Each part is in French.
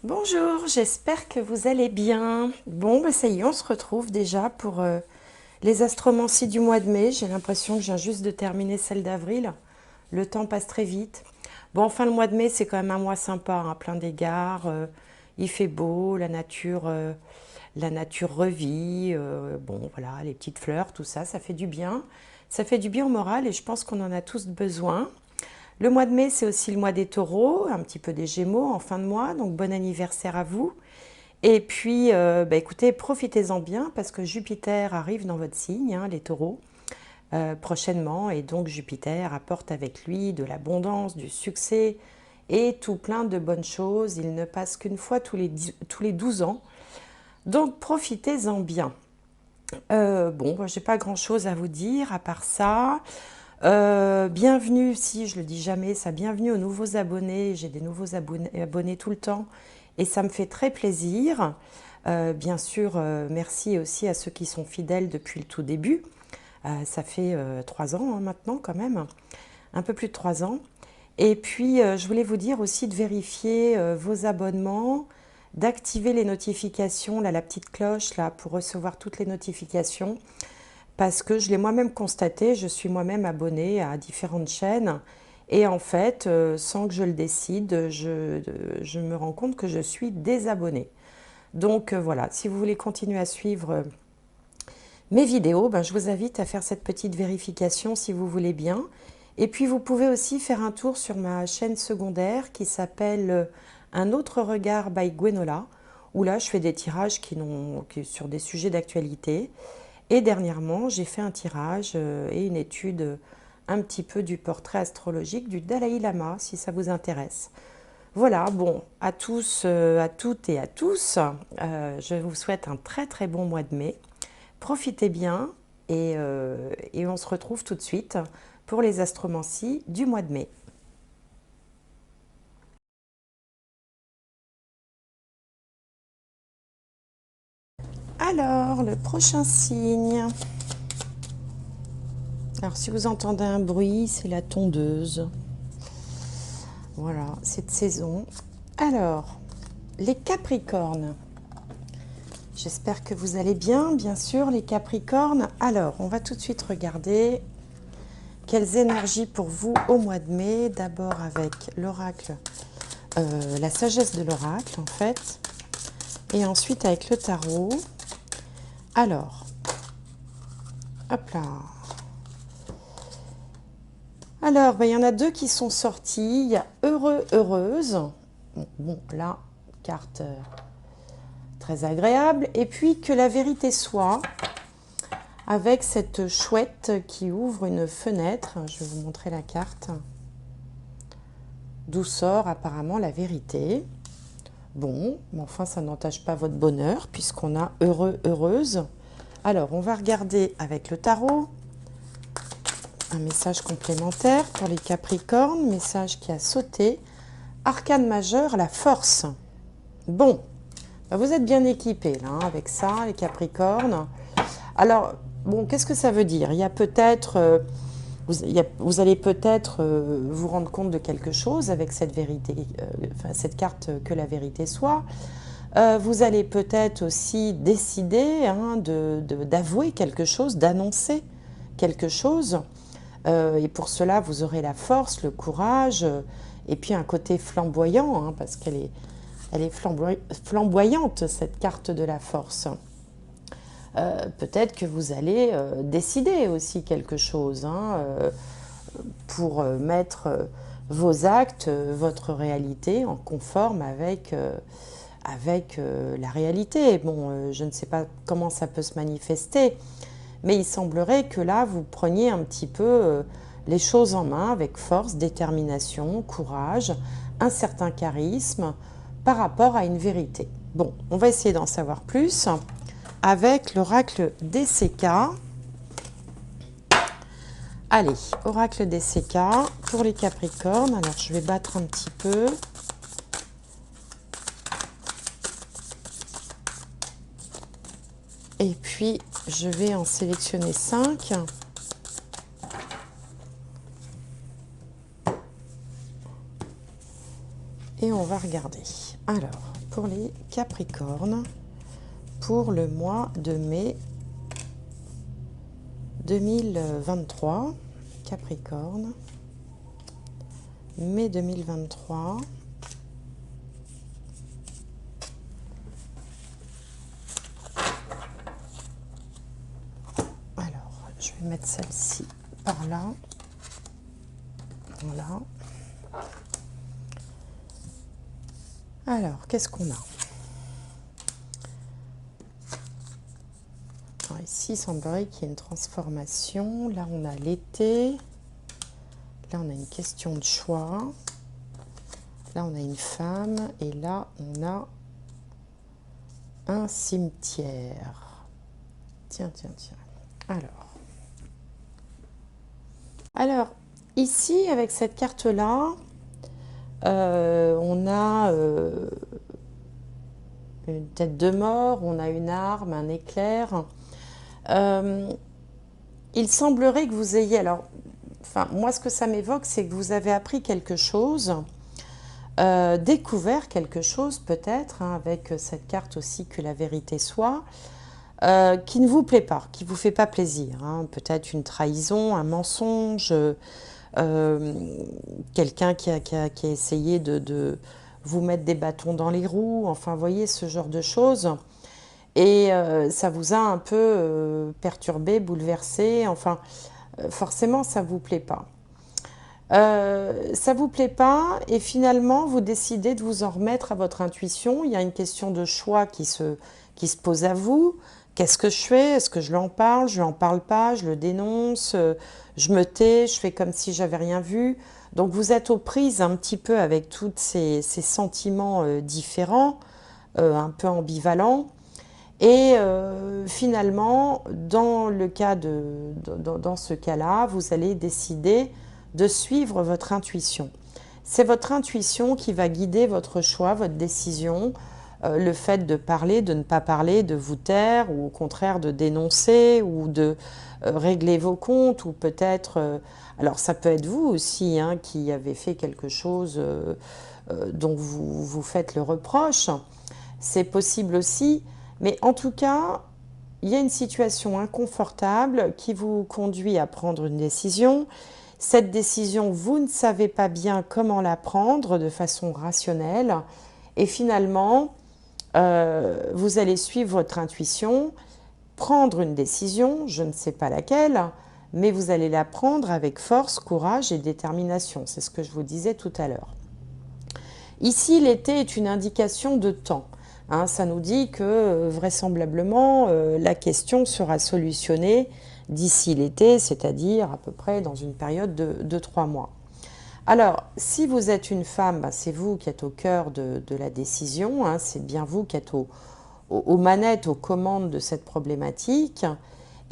Bonjour, j'espère que vous allez bien. Bon, bah ça y est, on se retrouve déjà pour les astromancies du mois de mai. J'ai l'impression que je viens juste de terminer celle d'avril. Le temps passe très vite. Bon, enfin, le mois de mai, c'est quand même un mois sympa, hein, plein d'égards. Il fait beau, la nature revit. Bon, voilà, les petites fleurs, tout ça, ça fait du bien. Ça fait du bien au moral et je pense qu'on en a tous besoin. Le mois de mai, c'est aussi le mois des taureaux, un petit peu des gémeaux en fin de mois, donc bon anniversaire à vous. Et puis, bah écoutez, profitez-en bien parce que Jupiter arrive dans votre signe, hein, les taureaux, prochainement. Et donc Jupiter apporte avec lui de l'abondance, du succès et tout plein de bonnes choses. Il ne passe qu'une fois tous les 12 ans. Donc profitez-en bien. Bon, moi, j'ai pas grand-chose à vous dire à part ça. Bienvenue, si je le dis jamais, ça, bienvenue aux nouveaux abonnés. J'ai des nouveaux abonnés tout le temps et ça me fait très plaisir. Bien sûr, merci aussi à ceux qui sont fidèles depuis le tout début. Ça fait 3 ans hein, maintenant quand même, un peu plus de 3 ans. Et puis, je voulais vous dire aussi de vérifier vos abonnements, d'activer les notifications, là, la petite cloche, là, pour recevoir toutes les notifications. Parce que je l'ai moi-même constaté, je suis moi-même abonnée à différentes chaînes. Et en fait, sans que je le décide, je me rends compte que je suis désabonnée. Donc voilà, si vous voulez continuer à suivre mes vidéos, ben, je vous invite à faire cette petite vérification si vous voulez bien. Et puis vous pouvez aussi faire un tour sur ma chaîne secondaire qui s'appelle Un autre regard by Gwenola, où là je fais des tirages sur des sujets d'actualité. Et dernièrement, j'ai fait un tirage et une étude un petit peu du portrait astrologique du Dalai Lama, si ça vous intéresse. Voilà, bon, à tous, à toutes et à tous, je vous souhaite un très très bon mois de mai. Profitez bien et on se retrouve tout de suite pour les astromancies du mois de mai. Alors, le prochain signe. Alors, si vous entendez un bruit, c'est la tondeuse. Voilà, cette saison. Alors, les Capricornes. J'espère que vous allez bien sûr, les Capricornes. Alors, on va tout de suite regarder quelles énergies pour vous au mois de mai. D'abord avec l'oracle, la sagesse de l'oracle en fait. Et ensuite avec le tarot. Alors, hop là. Alors, ben, il y en a deux qui sont sortis. Il y a heureux, heureuse. Bon, là, carte très agréable. Et puis que la vérité soit, avec cette chouette qui ouvre une fenêtre. Je vais vous montrer la carte. D'où sort apparemment la vérité. Bon, mais enfin, ça n'entache pas votre bonheur puisqu'on a heureux, heureuse. Alors, on va regarder avec le tarot. Un message complémentaire pour les Capricornes, message qui a sauté. Arcane majeur, la force. Bon, ben vous êtes bien équipés là, hein, avec ça, les Capricornes. Alors, bon, qu'est-ce que ça veut dire? Il y a peut-être, vous allez peut-être vous rendre compte de quelque chose avec cette vérité, enfin, cette carte que la vérité soit. Vous allez peut-être aussi décider hein, d'avouer quelque chose, d'annoncer quelque chose. Et pour cela, vous aurez la force, le courage, et puis un côté flamboyant, hein, parce elle est flamboyante, cette carte de la force. Peut-être que vous allez décider aussi quelque chose hein, pour mettre vos actes, votre réalité en conforme avec la réalité. Bon, je ne sais pas comment ça peut se manifester, mais il semblerait que là, vous preniez un petit peu les choses en main avec force, détermination, courage, un certain charisme par rapport à une vérité. Bon, on va essayer d'en savoir plus avec l'oracle DCK. Allez, oracle DCK pour les Capricornes. Alors, je vais battre un petit peu. Et puis, je vais en sélectionner 5. Et on va regarder. Alors, pour les Capricornes pour le mois de mai 2023. Capricorne, mai 2023. Alors, je vais mettre celle-ci par là. Voilà. Alors, qu'est-ce qu'on a? Alors, ici, il semblerait qu'il y ait une transformation. Là, on a l'été. Là, on a une question de choix. Là, on a une femme. Et là, on a un cimetière. Tiens, tiens, tiens. Alors ici, avec cette carte-là, on a une tête de mort, on a une arme, un éclair. Il semblerait que vous ayez... Alors, enfin, moi, ce que ça m'évoque, c'est que vous avez appris quelque chose, découvert quelque chose peut-être, hein, avec cette carte aussi que la vérité soit, qui ne vous plaît pas, qui ne vous fait pas plaisir. Hein. Peut-être une trahison, un mensonge, quelqu'un qui a essayé de vous mettre des bâtons dans les roues, enfin, vous voyez, ce genre de choses. Et ça vous a un peu perturbé, bouleversé, enfin, forcément, ça ne vous plaît pas. Ça ne vous plaît pas et finalement, vous décidez de vous en remettre à votre intuition. Il y a une question de choix qui se pose à vous. Qu'est-ce que je fais? Est-ce que je lui en parle? Je lui en parle pas? Je le dénonce? Je me tais? Je fais comme si j'avais rien vu? Donc, vous êtes aux prises un petit peu avec tous ces sentiments différents, un peu ambivalents. Et finalement, dans ce cas-là, vous allez décider de suivre votre intuition. C'est votre intuition qui va guider votre choix, votre décision, le fait de parler, de ne pas parler, de vous taire, ou au contraire de dénoncer, ou de régler vos comptes, ou peut-être... alors ça peut être vous aussi hein, qui avez fait quelque chose dont vous faites le reproche. C'est possible aussi. Mais en tout cas, il y a une situation inconfortable qui vous conduit à prendre une décision. Cette décision, vous ne savez pas bien comment la prendre de façon rationnelle. Et finalement, vous allez suivre votre intuition, prendre une décision, je ne sais pas laquelle, mais vous allez la prendre avec force, courage et détermination. C'est ce que je vous disais tout à l'heure. Ici, l'été est une indication de temps. Hein, ça nous dit que vraisemblablement la question sera solutionnée d'ici l'été, c'est-à-dire à peu près dans une période de 3 mois. Alors, si vous êtes une femme, ben, c'est vous qui êtes au cœur de la décision, hein, c'est bien vous qui êtes aux manettes, aux commandes de cette problématique.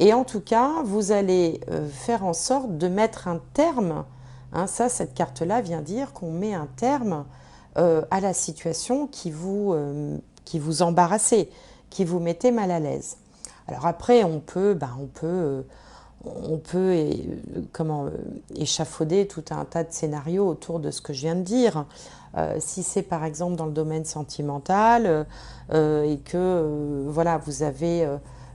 Et en tout cas, vous allez faire en sorte de mettre un terme, hein, cette carte-là vient dire qu'on met un terme à la situation qui vous embarrassez, qui vous mettez mal à l'aise. Alors après, on peut échafauder tout un tas de scénarios autour de ce que je viens de dire. Si c'est par exemple dans le domaine sentimental et que voilà, vous avez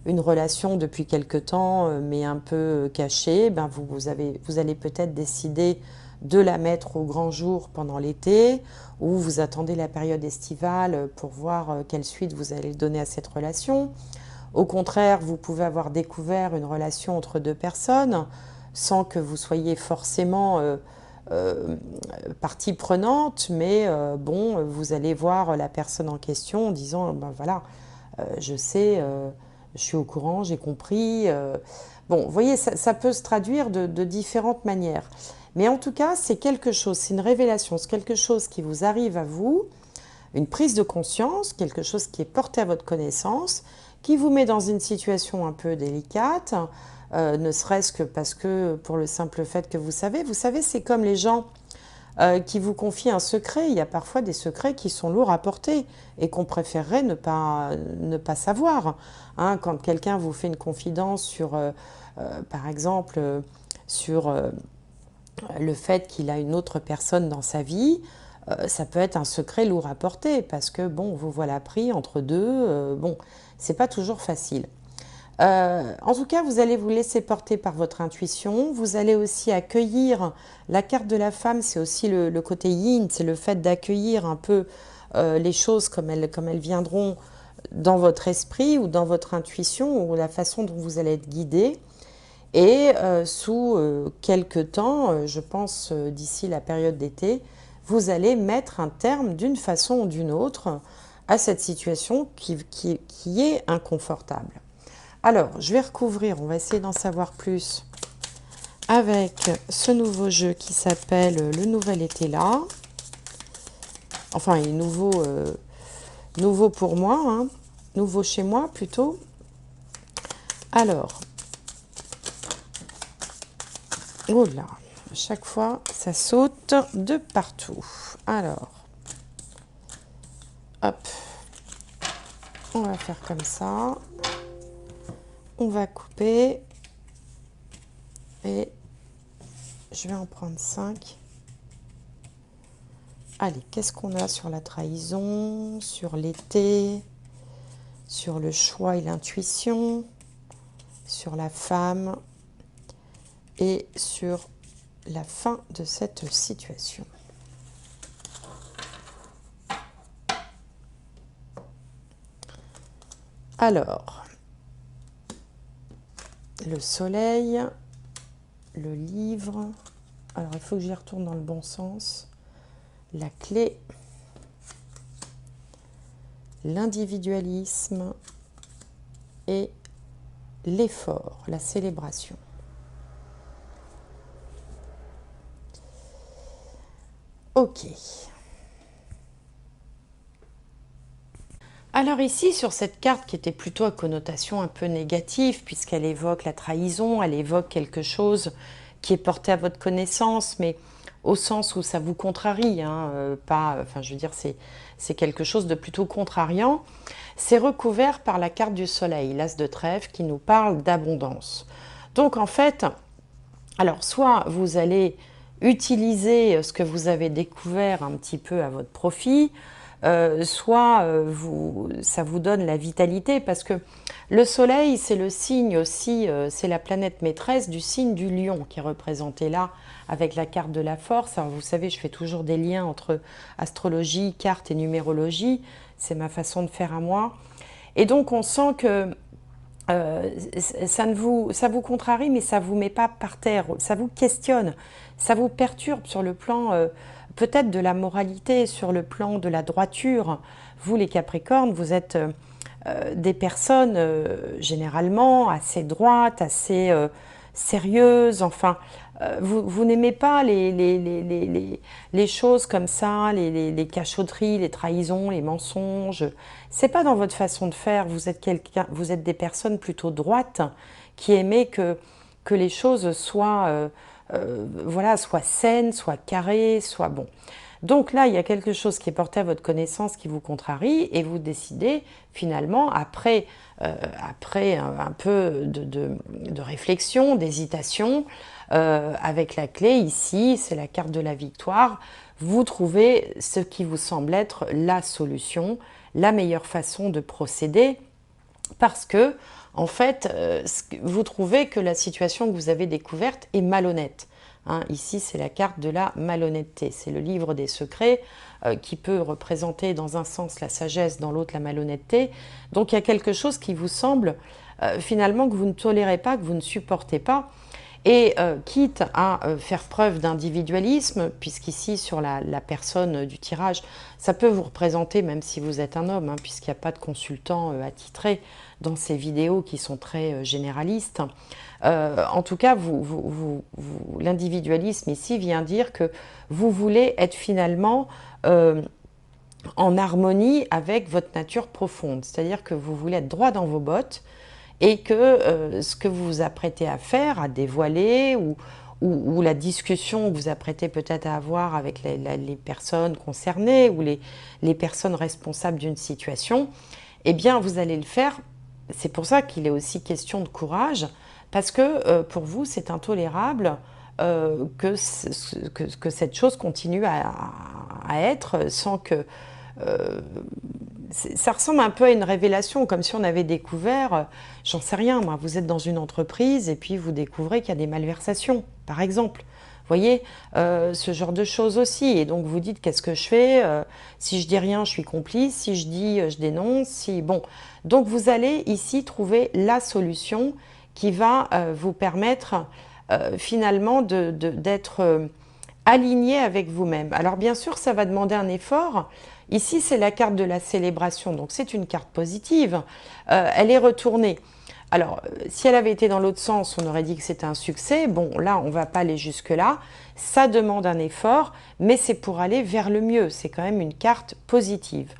une relation depuis quelque temps mais un peu cachée, ben vous allez peut-être décider de la mettre au grand jour pendant l'été, ou vous attendez la période estivale pour voir quelle suite vous allez donner à cette relation. Au contraire, vous pouvez avoir découvert une relation entre deux personnes sans que vous soyez forcément partie prenante, mais bon, vous allez voir la personne en question en disant, ben voilà, je sais, je suis au courant, j'ai compris. Bon, vous voyez, ça peut se traduire de différentes manières. Mais en tout cas, c'est quelque chose, c'est une révélation, c'est quelque chose qui vous arrive à vous, une prise de conscience, quelque chose qui est porté à votre connaissance, qui vous met dans une situation un peu délicate, ne serait-ce que parce que pour le simple fait que vous savez, c'est comme les gens qui vous confient un secret. Il y a parfois des secrets qui sont lourds à porter et qu'on préférerait ne pas savoir. Hein, quand quelqu'un vous fait une confidence sur, par exemple, sur... le fait qu'il a une autre personne dans sa vie, ça peut être un secret lourd à porter parce que, bon, vous voilà pris entre deux. Bon, c'est pas toujours facile. En tout cas, vous allez vous laisser porter par votre intuition. Vous allez aussi accueillir la carte de la femme, c'est aussi le côté yin, c'est le fait d'accueillir un peu les choses comme elles viendront dans votre esprit ou dans votre intuition ou la façon dont vous allez être guidé. Et sous quelques temps, je pense d'ici la période d'été, vous allez mettre un terme d'une façon ou d'une autre à cette situation qui est inconfortable. Alors, je vais recouvrir, on va essayer d'en savoir plus avec ce nouveau jeu qui s'appelle Le Nouvel Été là. Enfin, il est nouveau pour moi, hein. Nouveau chez moi plutôt. Alors, oh là, à chaque fois, ça saute de partout. Alors, hop, on va faire comme ça. On va couper et je vais en prendre 5. Allez, qu'est-ce qu'on a sur la trahison, sur l'été, sur le choix et l'intuition, sur la femme et sur la fin de cette situation. Alors, le soleil, le livre, alors il faut que j'y retourne dans le bon sens, la clé, l'individualisme et l'effort, la célébration. Ok. Alors ici, sur cette carte qui était plutôt à connotation un peu négative, puisqu'elle évoque la trahison, elle évoque quelque chose qui est porté à votre connaissance, mais au sens où ça vous contrarie, hein, enfin je veux dire, c'est quelque chose de plutôt contrariant. C'est recouvert par la carte du soleil, l'as de trèfle, qui nous parle d'abondance. Donc en fait, alors soit vous allez utiliser ce que vous avez découvert un petit peu à votre profit, soit ça vous donne la vitalité, parce que le soleil, c'est le signe aussi, c'est la planète maîtresse du signe du lion qui est représenté là avec la carte de la force. Alors vous savez, je fais toujours des liens entre astrologie, carte et numérologie, c'est ma façon de faire à moi. Et donc on sent que ça vous contrarie, mais ça ne vous met pas par terre, ça vous questionne, ça vous perturbe sur le plan peut-être de la moralité, sur le plan de la droiture. Vous les Capricornes, vous êtes des personnes généralement assez droites, assez sérieuses, enfin, vous n'aimez pas les choses comme ça, les cachotteries, les trahisons, les mensonges. C'est pas dans votre façon de faire. Vous êtes des personnes plutôt droites qui aimez que les choses soient, voilà, soient saines, soient carrées, soient bon. Donc là, il y a quelque chose qui est porté à votre connaissance qui vous contrarie et vous décidez finalement, après un peu de réflexion, d'hésitation, avec la clé ici, c'est la carte de la victoire, vous trouvez ce qui vous semble être la solution, la meilleure façon de procéder, parce que, en fait, vous trouvez que la situation que vous avez découverte est malhonnête. Hein, ici, c'est la carte de la malhonnêteté. C'est le livre des secrets qui peut représenter dans un sens la sagesse, dans l'autre la malhonnêteté. Donc, il y a quelque chose qui vous semble finalement que vous ne tolérez pas, que vous ne supportez pas. Et quitte à faire preuve d'individualisme, puisqu'ici, sur la personne du tirage, ça peut vous représenter, même si vous êtes un homme, hein, puisqu'il n'y a pas de consultant attitré dans ces vidéos qui sont très généralistes. En tout cas, l'individualisme ici vient dire que vous voulez être finalement en harmonie avec votre nature profonde. C'est-à-dire que vous voulez être droit dans vos bottes, et que ce que vous vous apprêtez à faire, à dévoiler, ou la discussion que vous apprêtez peut-être à avoir avec les personnes concernées ou les personnes responsables d'une situation, eh bien vous allez le faire. C'est pour ça qu'il est aussi question de courage, parce que pour vous c'est intolérable que cette chose continue à être sans que... ça ressemble un peu à une révélation, comme si on avait découvert, j'en sais rien, moi, vous êtes dans une entreprise et puis vous découvrez qu'il y a des malversations, par exemple. Vous voyez, ce genre de choses aussi. Et donc vous dites, qu'est-ce que je fais? Si je dis rien, je suis complice. Si je dis, je dénonce. Si... Bon. Donc vous allez ici trouver la solution qui va vous permettre finalement d'être aligné avec vous-même. Alors bien sûr, ça va demander un effort. Ici, c'est la carte de la célébration, donc c'est une carte positive. Elle est retournée. Alors, si elle avait été dans l'autre sens, on aurait dit que c'était un succès. Bon, là, on ne va pas aller jusque-là. Ça demande un effort, mais c'est pour aller vers le mieux. C'est quand même une carte positive.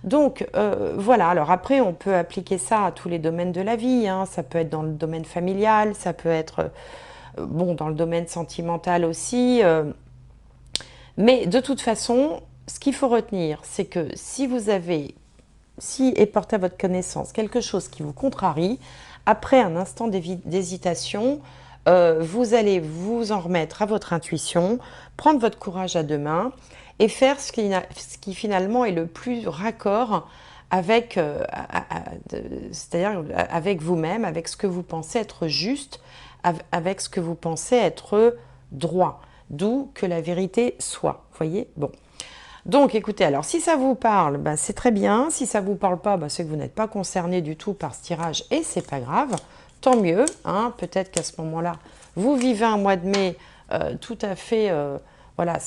Donc, voilà. Alors après, on peut appliquer ça à tous les domaines de la vie, hein. Ça peut être dans le domaine familial, ça peut être bon, dans le domaine sentimental aussi. Mais de toute façon, ce qu'il faut retenir, c'est que si vous avez, si est porté à votre connaissance quelque chose qui vous contrarie, après un instant d'hésitation, vous allez vous en remettre à votre intuition, prendre votre courage à deux mains et faire ce qui finalement est le plus raccord avec, c'est-à-dire avec vous-même, avec ce que vous pensez être juste, avec ce que vous pensez être droit, d'où que la vérité soit. Vous voyez? Bon. Donc écoutez, alors si ça vous parle, ben, c'est très bien. Si ça ne vous parle pas, ben, c'est que vous n'êtes pas concerné du tout par ce tirage et c'est pas grave. Tant mieux, hein. Peut-être qu'à ce moment-là, vous vivez un mois de mai tout à fait, voilà,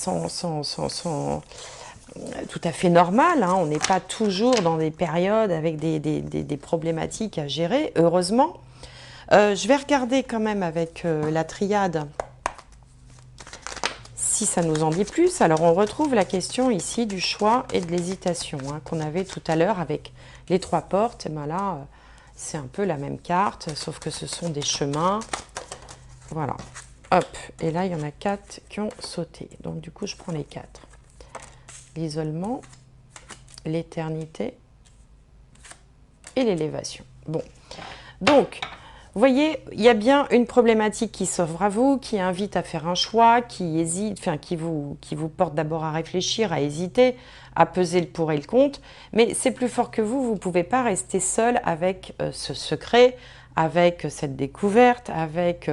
tout à fait normal, hein. On n'est pas toujours dans des périodes avec des problématiques à gérer, heureusement. Je vais regarder quand même avec la triade si ça nous en dit plus. Alors on retrouve la question ici du choix et de l'hésitation, hein, qu'on avait tout à l'heure avec les trois portes. Et ben là, c'est un peu la même carte, sauf que ce sont des chemins. Voilà. Hop. Et là, il y en a 4 qui ont sauté. Donc du coup, je prends les 4. L'isolement, l'éternité et l'élévation. Bon. Donc, vous voyez, il y a bien une problématique qui s'offre à vous, qui invite à faire un choix, qui hésite, enfin, qui vous porte d'abord à réfléchir, à hésiter, à peser le pour et le contre. Mais c'est plus fort que vous ne pouvez pas rester seul avec ce secret, avec cette découverte, avec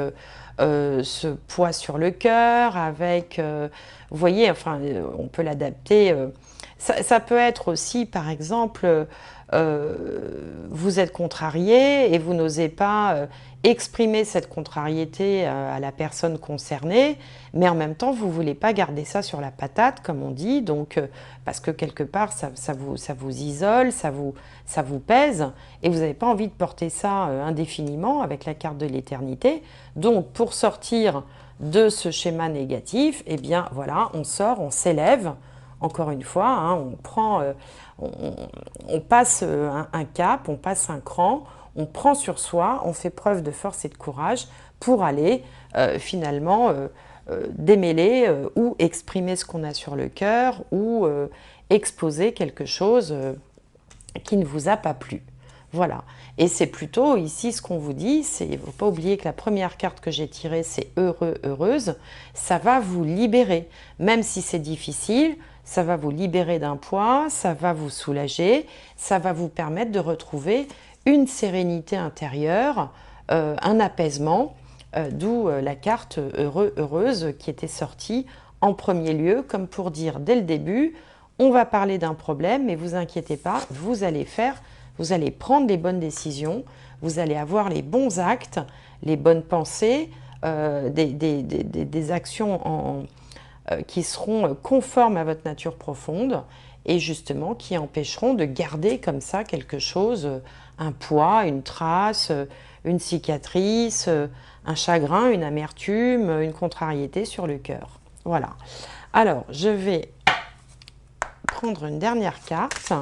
ce poids sur le cœur, avec, vous voyez, enfin, on peut l'adapter. Ça peut être aussi, par exemple, vous êtes contrarié et vous n'osez pas exprimer cette contrariété à la personne concernée, mais en même temps, vous ne voulez pas garder ça sur la patate, comme on dit, donc, parce que quelque part, ça vous isole, ça vous pèse, et vous n'avez pas envie de porter ça indéfiniment avec la carte de l'éternité. Donc, pour sortir de ce schéma négatif, eh bien, voilà, on sort, on s'élève. Encore une fois, hein, on prend, on passe un cap, on passe un cran, on prend sur soi, on fait preuve de force et de courage pour aller finalement démêler ou exprimer ce qu'on a sur le cœur ou exposer quelque chose qui ne vous a pas plu. Voilà. Et c'est plutôt ici ce qu'on vous dit, il ne faut pas oublier que la première carte que j'ai tirée, c'est heureux, heureuse. Ça va vous libérer, même si c'est difficile. Ça va vous libérer d'un poids, ça va vous soulager, ça va vous permettre de retrouver une sérénité intérieure, un apaisement, d'où la carte heureux, heureuse qui était sortie en premier lieu, comme pour dire dès le début, on va parler d'un problème, mais vous inquiétez pas, vous allez prendre les bonnes décisions, vous allez avoir les bons actes, les bonnes pensées, des actions qui seront conformes à votre nature profonde et justement qui empêcheront de garder comme ça quelque chose, un poids, une trace, une cicatrice, un chagrin, une amertume, une contrariété sur le cœur. Voilà. Alors, je vais prendre une dernière carte,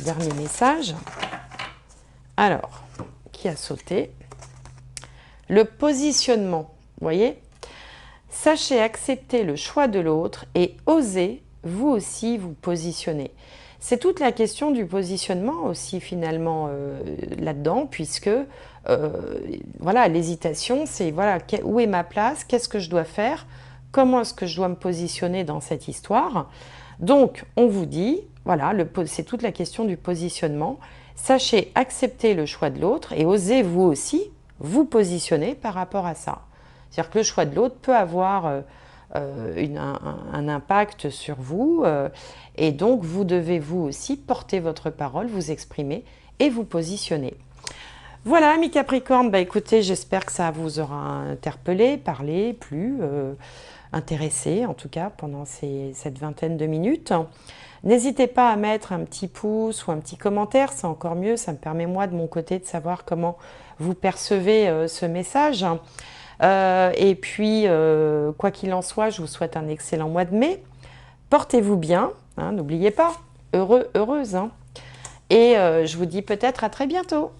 dernier message. Alors, qui a sauté? Le positionnement, vous voyez? Sachez accepter le choix de l'autre et osez vous aussi vous positionner. C'est toute la question du positionnement aussi finalement là-dedans, puisque voilà, l'hésitation, c'est voilà, où est ma place, qu'est-ce que je dois faire, comment est-ce que je dois me positionner dans cette histoire. Donc, on vous dit, voilà, c'est toute la question du positionnement. Sachez accepter le choix de l'autre et osez vous aussi vous positionner par rapport à ça. C'est-à-dire que le choix de l'autre peut avoir un impact sur vous et donc vous devez vous aussi porter votre parole, vous exprimer et vous positionner. Voilà, amis Capricorne, bah écoutez, j'espère que ça vous aura interpellé, parlé, plu, intéressé en tout cas pendant cette vingtaine de minutes. N'hésitez pas à mettre un petit pouce ou un petit commentaire, c'est encore mieux, ça me permet moi de mon côté de savoir comment vous percevez ce message. Et puis, quoi qu'il en soit, je vous souhaite un excellent mois de mai. Portez-vous bien, hein, n'oubliez pas, heureux, heureuse. Hein. Et je vous dis peut-être à très bientôt.